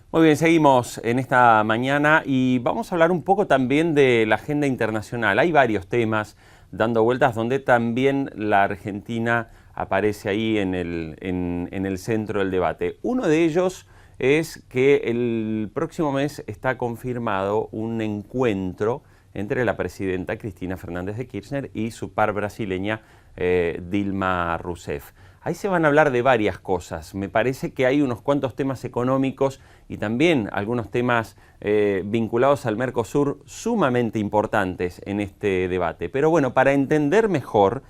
Muy bien, seguimos en esta mañana y vamos a hablar un poco también de la agenda internacional. Hay varios temas dando vueltas donde también la Argentina aparece ahí en el centro del debate. Uno de ellos es que el próximo mes está confirmado un encuentro entre la presidenta Cristina Fernández de Kirchner y su par brasileña Dilma Rousseff. Ahí se van a hablar de varias cosas. Me parece que hay unos cuantos temas económicos y también algunos temas vinculados al Mercosur sumamente importantes en este debate. Pero bueno, para entender mejor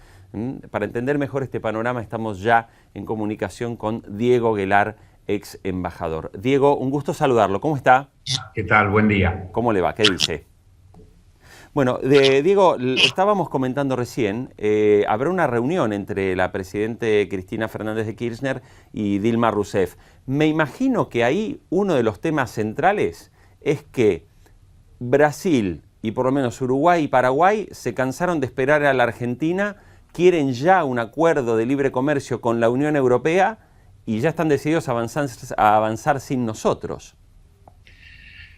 este panorama, estamos ya en comunicación con Diego Guelar, ex embajador. Diego, un gusto saludarlo. ¿Cómo está? ¿Qué tal? Buen día. ¿Cómo le va? ¿Qué dice? Bueno, Diego, estábamos comentando recién, habrá una reunión entre la presidenta Cristina Fernández de Kirchner y Dilma Rousseff. Me imagino que ahí uno de los temas centrales es que Brasil y por lo menos Uruguay y Paraguay se cansaron de esperar a la Argentina, quieren ya un acuerdo de libre comercio con la Unión Europea y ya están decididos a avanzar sin nosotros.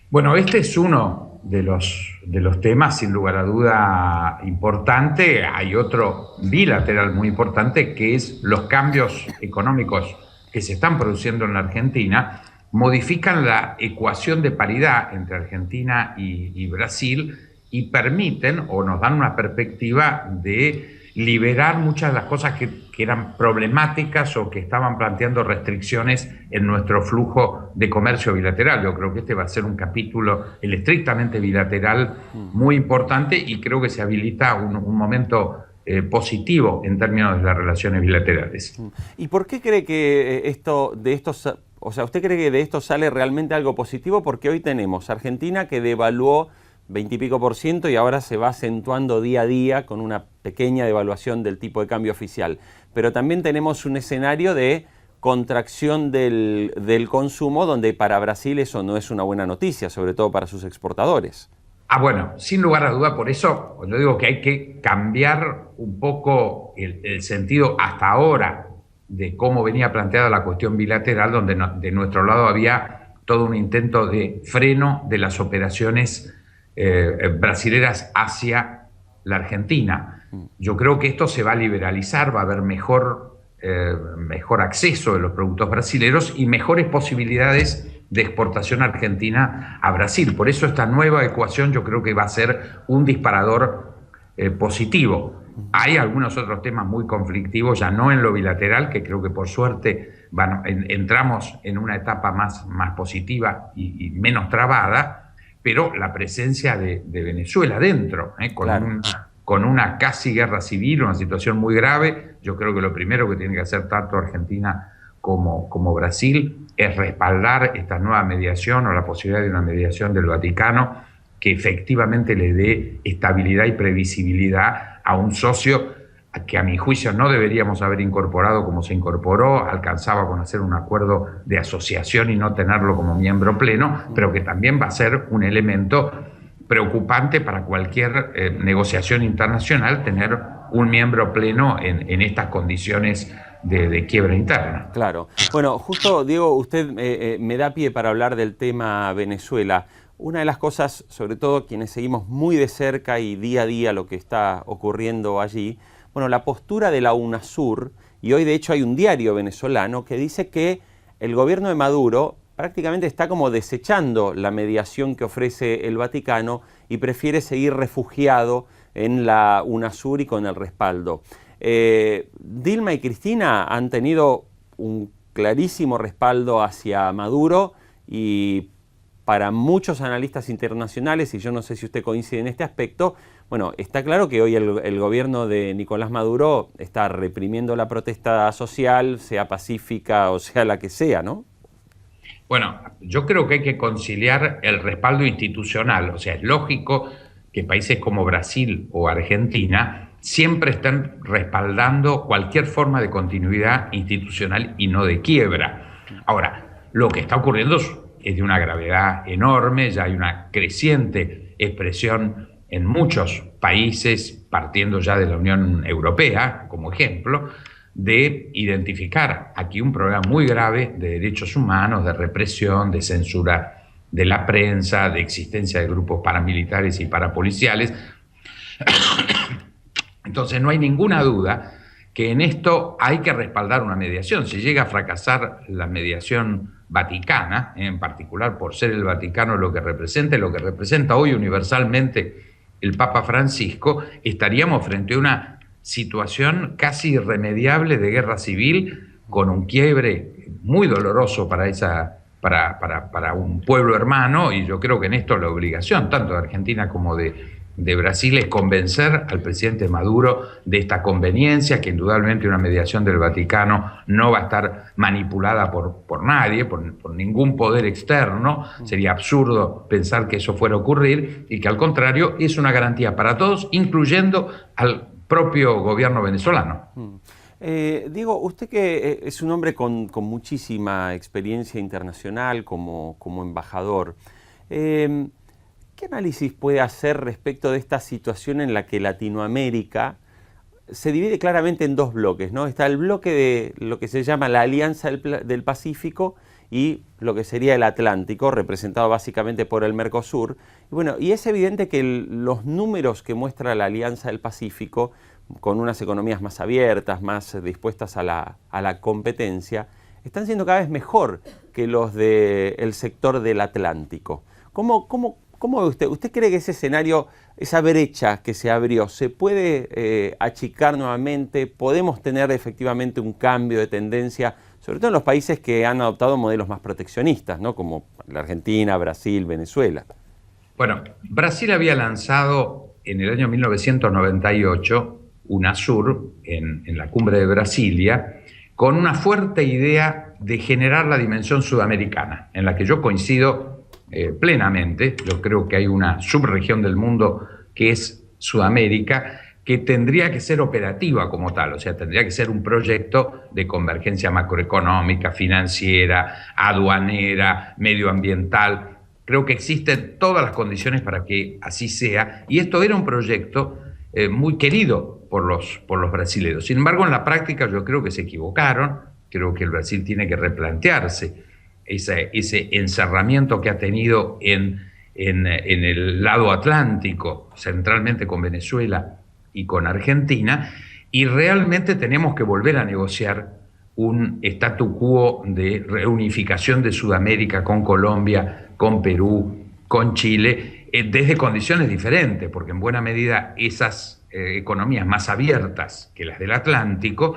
Bueno, este es uno de los temas, sin lugar a duda, importante. Hay otro bilateral muy importante, que es los cambios económicos que se están produciendo en la Argentina, modifican la ecuación de paridad entre Argentina y Brasil y permiten o nos dan una perspectiva de liberar muchas de las cosas que eran problemáticas o que estaban planteando restricciones en nuestro flujo de comercio bilateral. Yo creo que este va a ser un capítulo, el estrictamente bilateral, muy importante, y creo que se habilita un momento positivo en términos de las relaciones bilaterales. ¿Y por qué cree que usted cree que de esto sale realmente algo positivo? Porque hoy tenemos Argentina que devaluó 20 y pico % y ahora se va acentuando día a día con una pequeña devaluación del tipo de cambio oficial. Pero también tenemos un escenario de contracción del consumo, donde para Brasil eso no es una buena noticia, sobre todo para sus exportadores. Bueno, sin lugar a duda, por eso yo digo que hay que cambiar un poco el sentido hasta ahora de cómo venía planteada la cuestión bilateral, donde de nuestro lado había todo un intento de freno de las operaciones brasileras hacia la Argentina. Yo creo que esto se va a liberalizar, va a haber mejor acceso de los productos brasileros y mejores posibilidades de exportación argentina a Brasil. Por eso esta nueva ecuación yo creo que va a ser un disparador positivo. Hay algunos otros temas muy conflictivos, ya no en lo bilateral, que creo que por suerte entramos en una etapa más Claro. positiva y menos trabada, pero la presencia de Venezuela dentro, con una casi guerra civil, una situación muy grave. Yo creo que lo primero que tiene que hacer tanto Argentina como Brasil es respaldar esta nueva mediación o la posibilidad de una mediación del Vaticano que efectivamente le dé estabilidad y previsibilidad a un socio que a mi juicio no deberíamos haber incorporado como se incorporó. Alcanzaba con hacer un acuerdo de asociación y no tenerlo como miembro pleno, pero que también va a ser un elemento preocupante para cualquier negociación internacional, tener un miembro pleno en estas condiciones de quiebra interna. Claro. Bueno, justo, Diego, usted me da pie para hablar del tema Venezuela. Una de las cosas, sobre todo quienes seguimos muy de cerca y día a día lo que está ocurriendo allí, bueno, la postura de la UNASUR, y hoy de hecho hay un diario venezolano que dice que el gobierno de Maduro prácticamente está como desechando la mediación que ofrece el Vaticano y prefiere seguir refugiado en la UNASUR y con el respaldo. Dilma y Cristina han tenido un clarísimo respaldo hacia Maduro y para muchos analistas internacionales, y yo no sé si usted coincide en este aspecto, bueno, está claro que hoy el gobierno de Nicolás Maduro está reprimiendo la protesta social, sea pacífica o sea la que sea, ¿no? Bueno, yo creo que hay que conciliar el respaldo institucional. O sea, es lógico que países como Brasil o Argentina siempre estén respaldando cualquier forma de continuidad institucional y no de quiebra. Ahora, lo que está ocurriendo es de una gravedad enorme, ya hay una creciente expresión en muchos países, partiendo ya de la Unión Europea, como ejemplo, de identificar aquí un problema muy grave de derechos humanos, de represión, de censura de la prensa, de existencia de grupos paramilitares y parapoliciales. Entonces no hay ninguna duda que en esto hay que respaldar una mediación. Si llega a fracasar la mediación vaticana, en particular por ser el Vaticano lo que representa hoy universalmente el Papa Francisco, estaríamos frente a una situación casi irremediable de guerra civil, con un quiebre muy doloroso para un pueblo hermano, y yo creo que en esto la obligación, tanto de Argentina como de Brasil, es convencer al presidente Maduro de esta conveniencia, que indudablemente una mediación del Vaticano no va a estar manipulada por nadie, por ningún poder externo. Sería absurdo pensar que eso fuera a ocurrir, y que al contrario es una garantía para todos, incluyendo al propio gobierno venezolano. Diego, usted que es un hombre con muchísima experiencia internacional como embajador, ¿qué análisis puede hacer respecto de esta situación en la que Latinoamérica se divide claramente en dos bloques, ¿no? Está el bloque de lo que se llama la Alianza del Pacífico y lo que sería el Atlántico, representado básicamente por el Mercosur. Y bueno, y es evidente que los números que muestra la Alianza del Pacífico, con unas economías más abiertas, más dispuestas a la competencia, están siendo cada vez mejor que los del sector del Atlántico. ¿Cómo ve usted? ¿Usted cree que ese escenario, esa brecha que se abrió, se puede achicar nuevamente? ¿Podemos tener efectivamente un cambio de tendencia, sobre todo en los países que han adoptado modelos más proteccionistas, ¿no? Como la Argentina, Brasil, Venezuela? Bueno, Brasil había lanzado en el año 1998 UNASUR en la cumbre de Brasilia, con una fuerte idea de generar la dimensión sudamericana, en la que yo coincido plenamente. Yo creo que hay una subregión del mundo que es Sudamérica, que tendría que ser operativa como tal, o sea, tendría que ser un proyecto de convergencia macroeconómica, financiera, aduanera, medioambiental. Creo que existen todas las condiciones para que así sea, y esto era un proyecto muy querido por los brasileños. Sin embargo, en la práctica yo creo que se equivocaron. Creo que el Brasil tiene que replantearse ese encerramiento que ha tenido en el lado atlántico, centralmente con Venezuela y con Argentina, y realmente tenemos que volver a negociar un statu quo de reunificación de Sudamérica con Colombia, con Perú, con Chile, desde condiciones diferentes, porque en buena medida esas economías más abiertas que las del Atlántico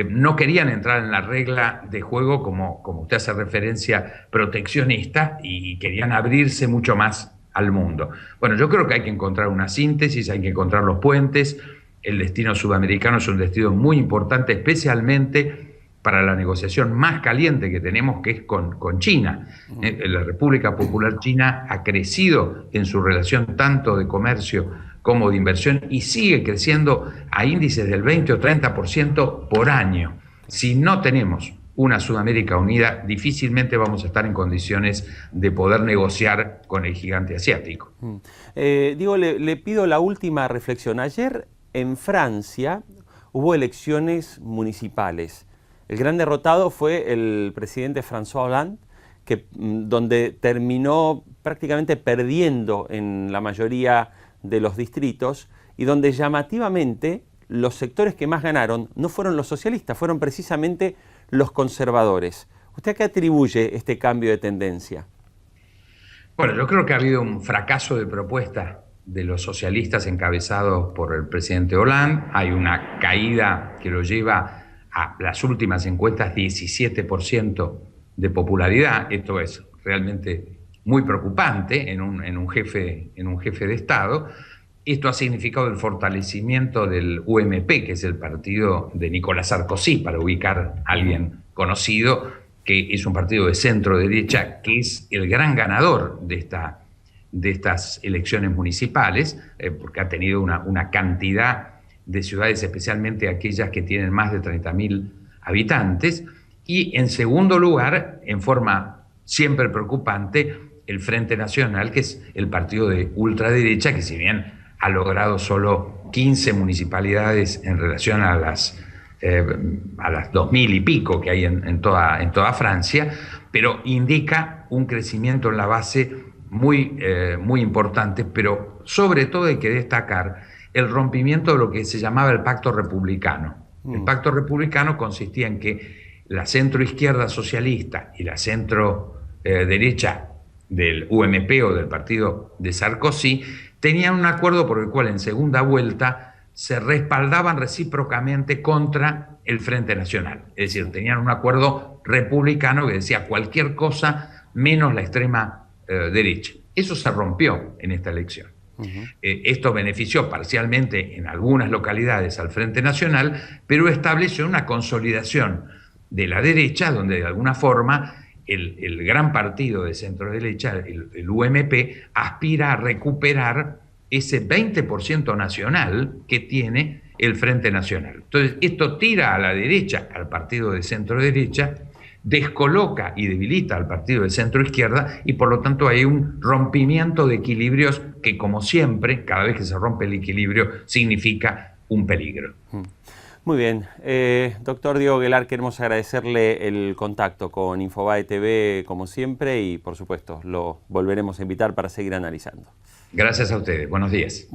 no querían entrar en la regla de juego, como usted hace referencia, proteccionista, y querían abrirse mucho más al mundo. Bueno, yo creo que hay que encontrar una síntesis, hay que encontrar los puentes. El destino sudamericano es un destino muy importante, especialmente para la negociación más caliente que tenemos, que es con China. La República Popular China ha crecido en su relación tanto de comercio como de inversión, y sigue creciendo a índices del 20 o 30% por año. Si no tenemos una Sudamérica unida, difícilmente vamos a estar en condiciones de poder negociar con el gigante asiático. Diego, le pido la última reflexión. Ayer en Francia hubo elecciones municipales. El gran derrotado fue el presidente François Hollande, donde terminó prácticamente perdiendo en la mayoría de los distritos, y donde llamativamente los sectores que más ganaron no fueron los socialistas, fueron precisamente los conservadores. ¿Usted a qué atribuye este cambio de tendencia? Bueno, yo creo que ha habido un fracaso de propuesta de los socialistas encabezados por el presidente Hollande. Hay una caída que lo lleva a las últimas encuestas 17% de popularidad. Esto es realmente muy preocupante en un jefe de Estado. Esto ha significado el fortalecimiento del UMP, que es el partido de Nicolas Sarkozy, para ubicar a alguien conocido, que es un partido de centro derecha, que es el gran ganador de estas elecciones municipales, porque ha tenido una cantidad de ciudades, especialmente aquellas que tienen más de 30.000 habitantes. Y en segundo lugar, en forma siempre preocupante, el Frente Nacional, que es el partido de ultraderecha, que si bien ha logrado solo 15 municipalidades en relación a las a las 2000 y pico que hay en toda Francia, pero indica un crecimiento en la base muy importante, pero sobre todo hay que destacar el rompimiento de lo que se llamaba el pacto republicano. El pacto republicano consistía en que la centroizquierda socialista y la centro derecha del UMP o del partido de Sarkozy tenían un acuerdo por el cual en segunda vuelta se respaldaban recíprocamente contra el Frente Nacional. Es decir, tenían un acuerdo republicano que decía cualquier cosa menos la extrema derecha. Eso se rompió en esta elección. Esto benefició parcialmente en algunas localidades al Frente Nacional, pero estableció una consolidación de la derecha, donde de alguna forma el gran partido de centro derecha, el UMP, aspira a recuperar ese 20% nacional que tiene el Frente Nacional. Entonces, esto tira a la derecha, al partido de centro derecha, descoloca y debilita al partido de centro izquierda y por lo tanto hay un rompimiento de equilibrios que, como siempre, cada vez que se rompe el equilibrio significa un peligro. Muy bien. Doctor Diego Guelar, queremos agradecerle el contacto con Infobae TV como siempre y por supuesto lo volveremos a invitar para seguir analizando. Gracias a ustedes. Buenos días.